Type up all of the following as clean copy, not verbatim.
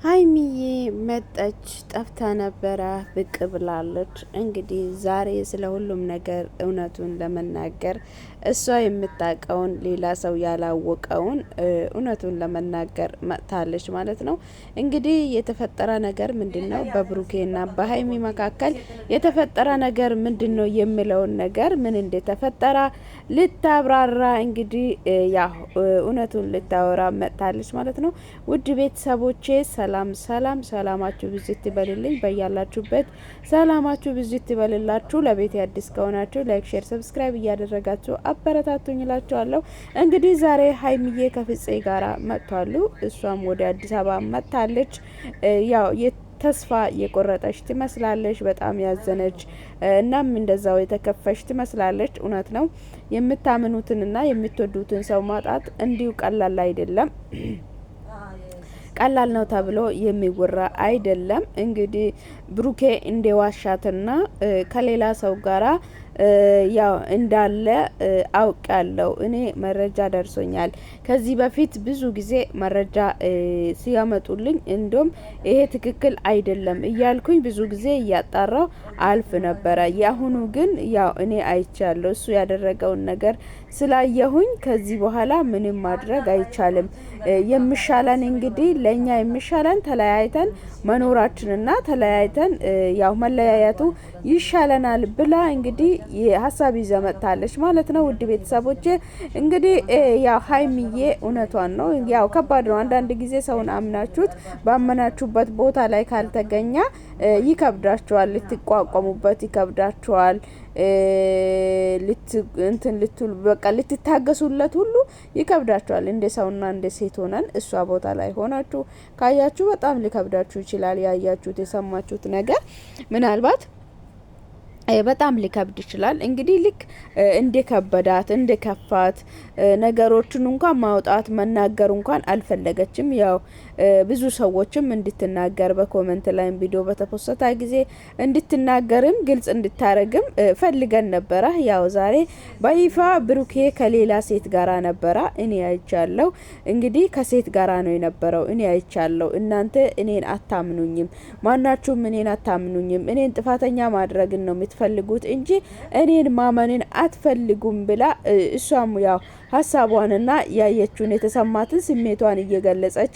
ሀይሚዬ መጣች ጠፍታ ነበረ ብቅ ብላለች። እንግዲህ ዛሬ ስለ ሁሉም ነገር እውነቱን ለመናገር እሷ የምታውቀውን ሌላ ሰው ያላወቀውን እውነቱን ለመናገር መጥታለች ማለት ነው። እንግዲህ የተፈጠረ ነገር ምንድነው? በብሩኬና በሀይሚ መካከል የተፈጠረ ነገር ምንድነው የሚለውን ነገር ምን እንደተፈጠረ ልታብራራ እንግዲህ ያው እውነቱን ልታወራ መጥታለች ማለት ነው። ውድ ቤተሰቦቼ ሰላም ሰላማችሁ ብዝት ይበልልኝ። በያላችሁበት ሰላማችሁ ብዝት ይበልላችሁ። ለቤት አዲስ ከሆናችሁ ላይክ፣ ሼር፣ ሰብስክራይብ እያደረጋችሁ አበረታቱኝ እላችኋለሁ። እንግዲህ ዛሬ ሀይሚዬ ከፍፄ ጋራ መጥቷሉ። እሷም ወደ አዲስ አበባ መጥታለች። ያው ተስፋ የቆረጠች ትመስላለች። በጣም ያዘነች እናም እንደዛው የተከፈች ትመስላለች። እውነት ነው። የምታምኑትንና የምትወዱትን ሰው ማጣት እንዲሁ ቀላል አይደለም። ቀላል ነው ተብሎ የሚወራ አይደለም። እንግዲህ ብሩኬ እንደዋሻትና ከሌላ ሰው ጋራ ያው እንዳለ አውቃለሁ። እኔ መረጃ ደርሶኛል። ከዚህ በፊት ብዙ ጊዜ መረጃ ሲያመጡልኝ እንዲሁም ይሄ ትክክል አይደለም እያልኩኝ ብዙ ጊዜ እያጣራው አልፍ ነበረ። ያሁኑ ግን ያው እኔ አይቻለሁ። እሱ ያደረገውን ነገር ስላየሁኝ ከዚህ በኋላ ምንም ማድረግ አይቻልም። የሚሻለን እንግዲህ ለኛ የሚሻለን ተለያይተን መኖራችንና ተለያይተን ያው መለያየቱ ይሻለናል ብላ እንግዲህ ሀሳብ ይዛ መጥታለች ማለት ነው። ውድ ቤተሰቦቼ እንግዲህ ያው ሀይሚዬ እውነቷን ነው። ያው ከባድ ነው አንዳንድ ጊዜ ሰውን አምናችሁት ባመናችሁበት ቦታ ላይ ካልተገኘ ይከብዳችኋል፣ ልትቋቋሙበት ይከብዳችኋል። ልትሉ በቃ ልትታገሱለት ሁሉ ይከብዳችኋል። እንደ ሰውና እንደ ሴት ሆነን እሷ ቦታ ላይ ሆናችሁ ካያችሁ በጣም ሊከብዳችሁ ይችላል። ያያችሁት የሰማችሁት ነገር ምናልባት በጣም ሊከብድ ይችላል። እንግዲህ ልክ እንደ ከበዳት እንደ ከፋት ነገሮችን እንኳን ማውጣት መናገር እንኳን አልፈለገችም። ያው ብዙ ሰዎችም እንድትናገር በኮመንት ላይ ቪዲዮ በተፖሰተ ጊዜ እንድትናገርም ግልጽ እንድታረግም ፈልገን ነበረ። ያው ዛሬ በይፋ ብሩኬ ከሌላ ሴት ጋራ ነበረ። እኔ አይቻለሁ። እንግዲህ ከሴት ጋራ ነው የነበረው። እኔ አይቻለሁ። እናንተ እኔን አታምኑኝም፣ ማናችሁም እኔን አታምኑኝም። እኔን ጥፋተኛ ማድረግን ነው ፈልጉት እንጂ እኔን ማመንን አትፈልጉም ብላ እሷም ያው ሀሳቧንና ያየችውን የተሰማትን ስሜቷን እየገለጸች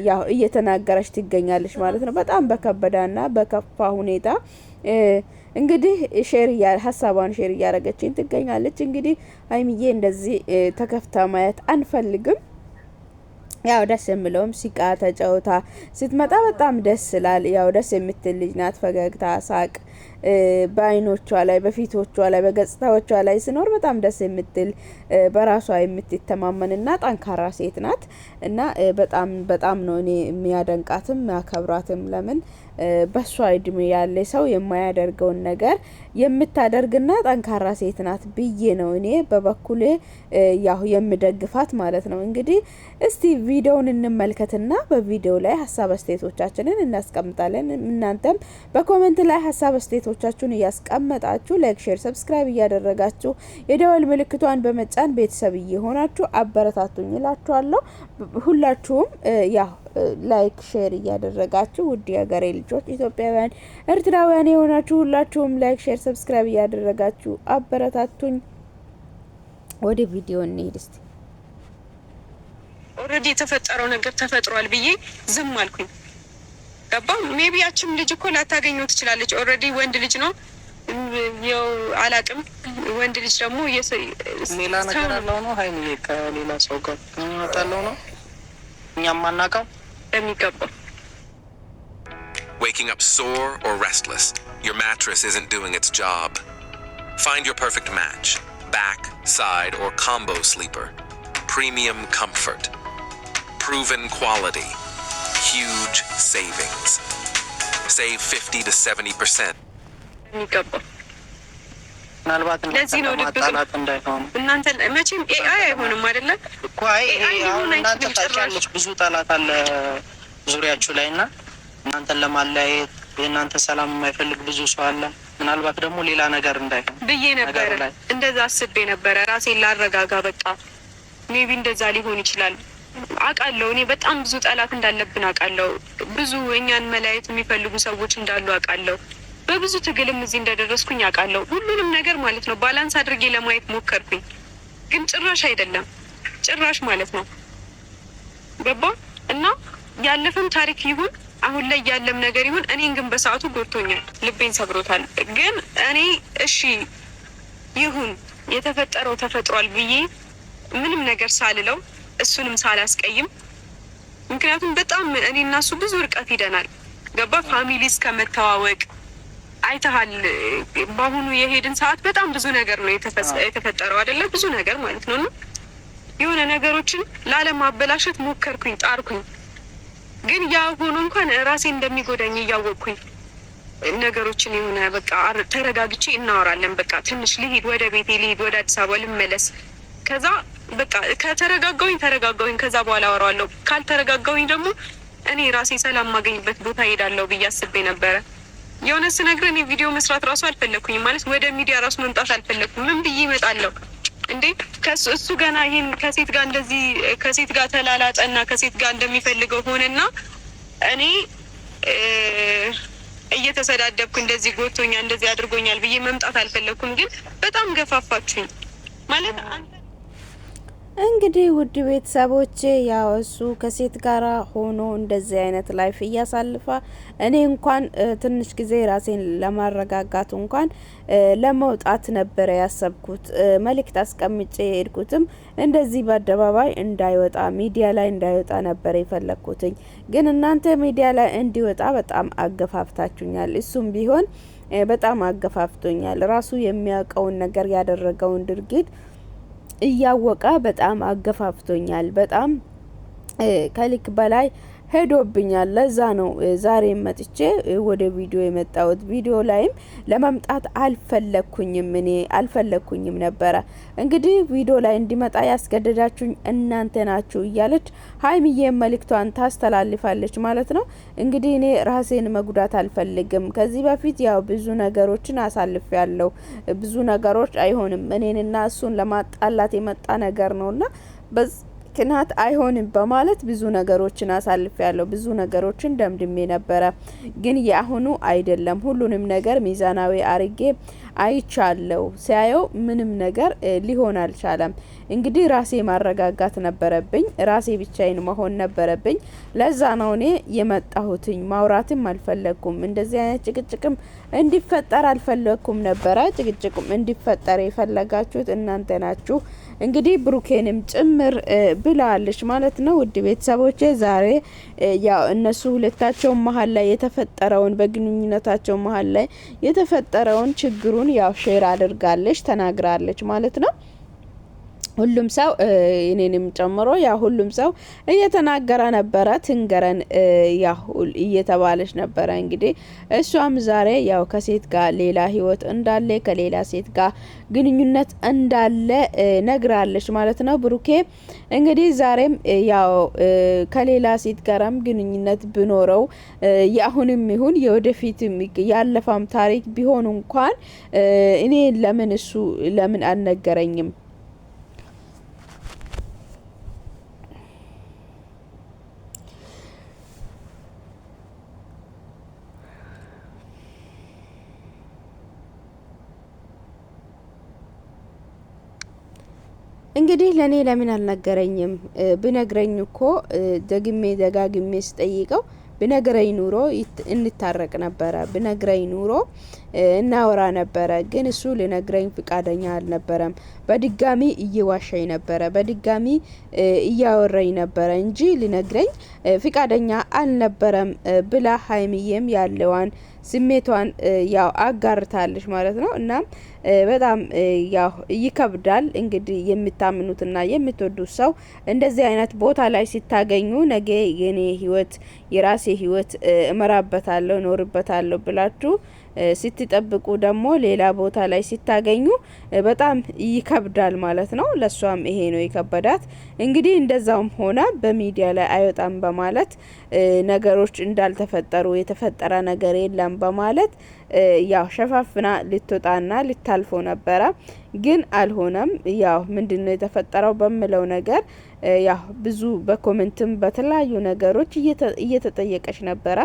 ያው እየተናገረች ትገኛለች ማለት ነው። በጣም በከበዳና በከፋ ሁኔታ እንግዲህ ሀሳቧን ሼር እያረገችኝ ትገኛለች። እንግዲህ ሀይሚዬ እንደዚህ ተከፍታ ማየት አንፈልግም። ያው ደስ የሚለውም ሲቃ ተጫውታ ስትመጣ በጣም ደስ ይላል። ያው ደስ የምትል ልጅ ናት። ፈገግታ፣ ሳቅ በአይኖቿ ላይ በፊቶቿ ላይ በገጽታዎቿ ላይ ሲኖር በጣም ደስ የምትል በራሷ የምትተማመንና ጠንካራ ሴት ናት እና በጣም ነው እኔ የሚያደንቃትም የሚያከብራትም። ለምን በሷ እድሜ ያለ ሰው የማያደርገውን ነገር የምታደርግና ጠንካራ ሴት ናት ብዬ ነው እኔ በበኩሌ ያው የምደግፋት ማለት ነው። እንግዲህ እስቲ ቪዲዮውን እንመልከትና በቪዲዮ ላይ ሀሳብ አስተያየቶቻችንን እናስቀምጣለን። እናንተም በኮሜንት ላይ ሀሳብ አስተያየቶቻችሁን እያስቀመጣችሁ ላይክ፣ ሼር፣ ሰብስክራይብ እያደረጋችሁ የደወል ምልክቷን በመጫን ቤተሰብ እየሆናችሁ አበረታቱኝ እላችኋለሁ። ሁላችሁም ያው ላይክ ሼር እያደረጋችሁ ውድ የሀገሬ ልጆች ኢትዮጵያውያን፣ ኤርትራውያን የሆናችሁ ሁላችሁም ላይክ ሼር ሰብስክራይብ እያደረጋችሁ አበረታቱኝ። ወደ ቪዲዮ እንሄድ እስቲ። ኦልሬዲ የተፈጠረው ነገር ተፈጥሯል ብዬ ዝም አልኩኝ። ገባ ሜቢ ያችም ልጅ እኮ ላታገኘው ትችላለች። ኦልሬዲ ወንድ ልጅ ነው ያው አላቅም። ወንድ ልጅ ደግሞ ሌላ ነገር አለው ነው ሀይሚዬ ከሌላ ሰው ጋር የሚመጣለው ነው እኛም ማናውቀው የሚገባው። Waking up sore or restless, your mattress isn't doing its job. Find your perfect match, back, side, or combo sleeper. Premium comfort, proven quality, huge savings. Save 50 to 70%. የሚገባው ምናልባት ለዚህ ነው ማጣላት እንዳይሆን እናንተ መቼም ኤአይ አይሆንም አይደለም እኮ እናንተ ታውቂያለሽ፣ ብዙ ጠላት አለ ዙሪያችሁ ላይ እና እናንተን ለማለያየት የእናንተ ሰላም የማይፈልግ ብዙ ሰው አለ። ምናልባት ደግሞ ሌላ ነገር እንዳይሆን ብዬ ነበረ። እንደዛ አስቤ ነበረ ራሴን ላረጋጋ። በቃ ሜቢ እንደዛ ሊሆን ይችላል አውቃለሁ። እኔ በጣም ብዙ ጠላት እንዳለብን አውቃለሁ። ብዙ እኛን መለያየት የሚፈልጉ ሰዎች እንዳሉ አውቃለሁ። በብዙ ትግልም እዚህ እንደደረስኩኝ አውቃለሁ። ሁሉንም ነገር ማለት ነው ባላንስ አድርጌ ለማየት ሞከርኩኝ፣ ግን ጭራሽ አይደለም፣ ጭራሽ ማለት ነው ገባ እና ያለፈም ታሪክ ይሁን አሁን ላይ ያለም ነገር ይሁን እኔን ግን በሰዓቱ ጎድቶኛል፣ ልቤን ሰብሮታል። ግን እኔ እሺ ይሁን የተፈጠረው ተፈጥሯል ብዬ ምንም ነገር ሳልለው እሱንም ሳላስቀይም፣ ምክንያቱም በጣም እኔ እና እሱ ብዙ ርቀት ሂደናል። ገባ ፋሚሊ እስከ መተዋወቅ አይተሃል። በአሁኑ የሄድን ሰዓት በጣም ብዙ ነገር ነው የተፈጠረው አይደለ? ብዙ ነገር ማለት ነው። እና የሆነ ነገሮችን ላለማበላሸት ሞከርኩኝ፣ ጣርኩኝ። ግን ያ ሆኖ እንኳን ራሴ እንደሚጎዳኝ እያወቅኩኝ ነገሮችን የሆነ በቃ ተረጋግቼ እናወራለን፣ በቃ ትንሽ ልሂድ፣ ወደ ቤቴ ልሂድ፣ ወደ አዲስ አበባ ልመለስ። ከዛ በቃ ከተረጋጋሁኝ ተረጋጋሁኝ፣ ከዛ በኋላ አወራዋለሁ። ካልተረጋጋሁኝ ደግሞ እኔ ራሴ ሰላም ማገኝበት ቦታ ሄዳለሁ ብዬ አስቤ ነበረ። የሆነ ስነግር እኔ ቪዲዮ መስራት ራሱ አልፈለግኩኝ፣ ማለት ወደ ሚዲያ ራሱ መምጣት አልፈለግኩም። ምን ብዬ እመጣለሁ እንዴ? እሱ ገና ይሄን ከሴት ጋር እንደዚህ ከሴት ጋር ተላላጠና ከሴት ጋር እንደሚፈልገው ሆነና እኔ እየተሰዳደብኩ እንደዚህ ጎቶኛል እንደዚህ አድርጎኛል ብዬ መምጣት አልፈለግኩም። ግን በጣም ገፋፋችሁኝ ማለት እንግዲህ ውድ ቤተሰቦቼ ያው እሱ ከሴት ጋር ሆኖ እንደዚህ አይነት ላይፍ እያሳልፋ እኔ እንኳን ትንሽ ጊዜ ራሴን ለማረጋጋት እንኳን ለመውጣት ነበረ ያሰብኩት። መልእክት አስቀምጬ ሄድኩትም እንደዚህ በአደባባይ እንዳይወጣ ሚዲያ ላይ እንዳይወጣ ነበር የፈለግኩትኝ። ግን እናንተ ሚዲያ ላይ እንዲወጣ በጣም አገፋፍታችሁኛል። እሱም ቢሆን በጣም አገፋፍቶኛል። ራሱ የሚያውቀውን ነገር ያደረገውን ድርጊት እያወቀ በጣም አገፋፍቶኛል። በጣም ከልክ በላይ ሄዶብኛል። ለዛ ነው ዛሬ መጥቼ ወደ ቪዲዮ የመጣሁት። ቪዲዮ ላይም ለመምጣት አልፈለኩኝም ነበረ። እንግዲህ ቪዲዮ ላይ እንዲመጣ ያስገደዳችሁኝ እናንተ ናችሁ እያለች ሀይሚዬ መልእክቷን ታስተላልፋለች ማለት ነው። እንግዲህ እኔ ራሴን መጉዳት አልፈልግም። ከዚህ በፊት ያው ብዙ ነገሮችን አሳልፍ ያለው ብዙ ነገሮች አይሆንም እኔንና እሱን ለማጣላት የመጣ ነገር ነውና ምክንያት አይሆንም በማለት ብዙ ነገሮችን አሳልፍ ያለው ብዙ ነገሮችን ደምድሜ ነበረ። ግን የአሁኑ አይደለም። ሁሉንም ነገር ሚዛናዊ አርጌ አይቻለው። ሲያየው ምንም ነገር ሊሆን አልቻለም። እንግዲህ ራሴ ማረጋጋት ነበረብኝ። ራሴ ብቻዬን መሆን ነበረብኝ። ለዛ ነው እኔ የመጣሁትኝ። ማውራትም አልፈለኩም። እንደዚህ አይነት ጭቅጭቅም እንዲፈጠር አልፈለኩም ነበረ። ጭቅጭቅም እንዲፈጠር የፈለጋችሁት እናንተ ናችሁ። እንግዲህ ብሩኬንም ጭምር ብላለች ማለት ነው። ውድ ቤተሰቦቼ ዛሬ ያው እነሱ ሁለታቸው መሀል ላይ የተፈጠረውን በግንኙነታቸው መሀል ላይ የተፈጠረውን ችግሩን ያው ሼር አድርጋለች፣ ተናግራለች ማለት ነው። ሁሉም ሰው እኔንም ጨምሮ ያው ሁሉም ሰው እየተናገረ ነበረ። ትንገረን ያው እየተባለች ነበረ። እንግዲህ እሷም ዛሬ ያው ከሴት ጋር ሌላ ህይወት እንዳለ ከሌላ ሴት ጋር ግንኙነት እንዳለ ነግራለች ማለት ነው። ብሩኬ እንግዲህ ዛሬም ያው ከሌላ ሴት ጋርም ግንኙነት ቢኖረው የአሁንም ይሁን የወደፊትም ያለፈም ታሪክ ቢሆን እንኳን እኔ ለምን አልነገረኝም? እንግዲህ ለኔ ለምን አልነገረኝም? ብነግረኝ እኮ ደጋግሜ ስጠይቀው ብነግረኝ ኑሮ እንታረቅ ነበረ። ብነግረኝ ኑሮ እናወራ ነበረ። ግን እሱ ልነግረኝ ፍቃደኛ አልነበረም። በድጋሚ እየዋሻኝ ነበረ። በድጋሚ እያወራኝ ነበረ እንጂ ልነግረኝ ፍቃደኛ አልነበረም ብላ ሀይሚዬም ያለዋን ስሜቷን ያው አጋርታለች ማለት ነው። እና በጣም ያው ይከብዳል። እንግዲህ የምታምኑትና የምትወዱት ሰው እንደዚህ አይነት ቦታ ላይ ሲታገኙ ነገ የኔ ህይወት የራሴ ህይወት እመራበታለሁ እኖርበታለሁ ብላችሁ ስትጠብቁ ደግሞ ሌላ ቦታ ላይ ሲታገኙ በጣም ይከብዳል ማለት ነው። ለሷም ይሄ ነው የከበዳት። እንግዲህ እንደዛውም ሆነ በሚዲያ ላይ አይወጣም በማለት ነገሮች እንዳልተፈጠሩ የተፈጠረ ነገር የለም በማለት ያው ሸፋፍና ልትወጣና ልታልፎ ነበረ። ግን አልሆነም። ያው ምንድነው የተፈጠረው በሚለው ነገር ያው ብዙ በኮሜንትም በተለያዩ ነገሮች እየተጠየቀች ነበረ።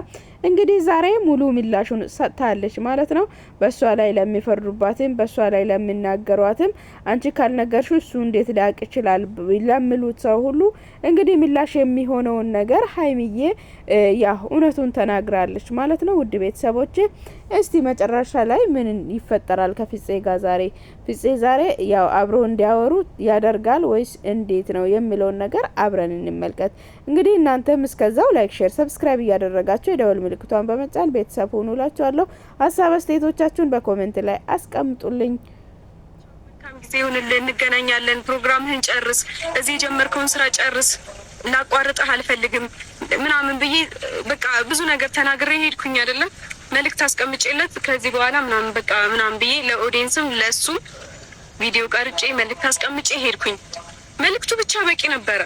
እንግዲህ ዛሬ ሙሉ ምላሹን ሰጥታለች ማለት ነው። በሷ ላይ ለሚፈርዱባትም በሷ ላይ ለሚናገሯትም አንቺ ካልነገርሽ እሱ እንዴት ሊያቅ ይችላል ለሚሉት ሰው ሁሉ እንግዲህ ምላሽ የሚሆነውን ነገር ሀይሚዬ ያው እውነቱን ተናግራለች ማለት ነው። ውድ ቤተሰቦቼ እስቲ መጨረሻ ላይ ምን ይፈጠራል ከፍፄ ጋር ዛሬ ፍፄ ዛሬ ያው አብሮ እንዲያወሩ ያደርጋል ወይስ እንዴት ነው የሚለውን ነገር አብረን እንመልከት። እንግዲህ እናንተም እስከዛው ላይክ፣ ሼር፣ ሰብስክራይብ እያደረጋችሁ የደወል ምልክቷን በመጫን ቤተሰብ ሁኑ እላችኋለሁ። ሀሳብ አስተያየቶቻችሁን በኮሜንት ላይ አስቀምጡልኝ። ጊዜ ይሁንልን፣ እንገናኛለን። ፕሮግራምህን ጨርስ፣ እዚህ የጀመርከውን ስራ ጨርስ፣ ላቋርጥህ አልፈልግም ምናምን ብዬ በቃ ብዙ ነገር ተናግሬ ሄድኩኝ አይደለም። መልእክት አስቀምጬለት ከዚህ በኋላ ምናምን በቃ ምናምን ብዬ ለኦዲየንስም ለሱም ቪዲዮ ቀርጬ መልእክት አስቀምጬ ሄድኩኝ። መልእክቱ ብቻ በቂ ነበረ።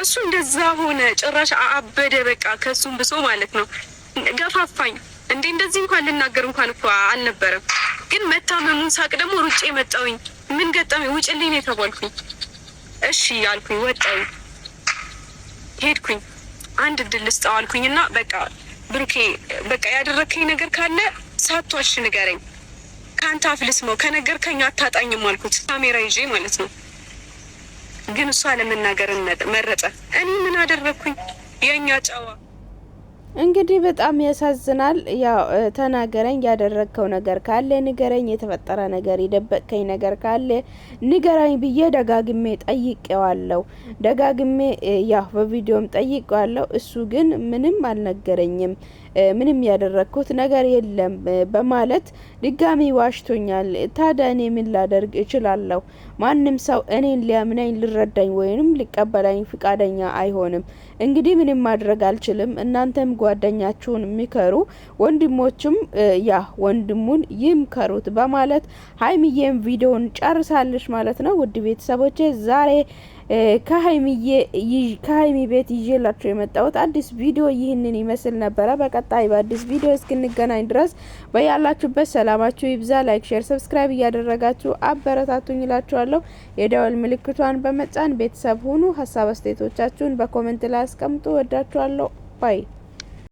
እሱ እንደዛ ሆነ፣ ጭራሽ አበደ። በቃ ከሱም ብሶ ማለት ነው ገፋፋኝ። እንዴ እንደዚህ እንኳን ልናገር እንኳን እኮ አልነበረም። ግን መታመሙን ሳቅ ደግሞ ሩጬ መጣውኝ። ምን ገጠመኝ? ውጭልኝ ነው የተባልኩኝ። እሺ ያልኩኝ፣ ወጣኝ፣ ሄድኩኝ። አንድ እድል ልስጠው አልኩኝና በቃ ብሩኬ በቃ ያደረከኝ ነገር ካለ ሳትዋሽ ንገረኝ፣ ካንተ አፍ ልስማው፣ ከነገርከኝ አታጣኝም አልኩት፣ ካሜራ ይዤ ማለት ነው። ግን እሷ ለመናገር መረጠ። እኔ ምን አደረኩኝ? የኛ ጨዋ እንግዲህ በጣም ያሳዝናል። ያው ተናገረኝ፣ ያደረግከው ነገር ካለ ንገረኝ፣ የተፈጠረ ነገር የደበቅከኝ ነገር ካለ ንገረኝ ብዬ ደጋግሜ ጠይቄዋለሁ። ደጋግሜ ያው በቪዲዮም ጠይቄዋለሁ። እሱ ግን ምንም አልነገረኝም፣ ምንም ያደረግኩት ነገር የለም በማለት ድጋሚ ዋሽቶኛል። ታዲያ እኔ ምን ላደርግ እችላለሁ? ማንም ሰው እኔን ሊያምነኝ ሊረዳኝ ወይንም ሊቀበለኝ ፍቃደኛ አይሆንም። እንግዲህ ምንም ማድረግ አልችልም። እናንተም ጓደኛችሁን ሚከሩ ወንድሞችም ያ ወንድሙን ይምከሩት በማለት ሀይሚዬም ቪዲዮን ጨርሳለች ማለት ነው። ውድ ቤተሰቦቼ ዛሬ ከሀይሚ ቤት ይዤላችሁ የመጣሁት አዲስ ቪዲዮ ይህንን ይመስል ነበረ። በቀጣይ በአዲስ ቪዲዮ እስክንገናኝ ድረስ በያላችሁበት ሰላማችሁ ይብዛ። ላይክ፣ ሼር፣ ሰብስክራይብ እያደረጋችሁ አበረታቱኝ እላችኋለሁ። የደወል ምልክቷን በመጫን ቤተሰብ ሁኑ። ሀሳብ አስተያየቶቻችሁን በኮሜንት ላይ አስቀምጡ። ወዳችኋለሁ። ባይ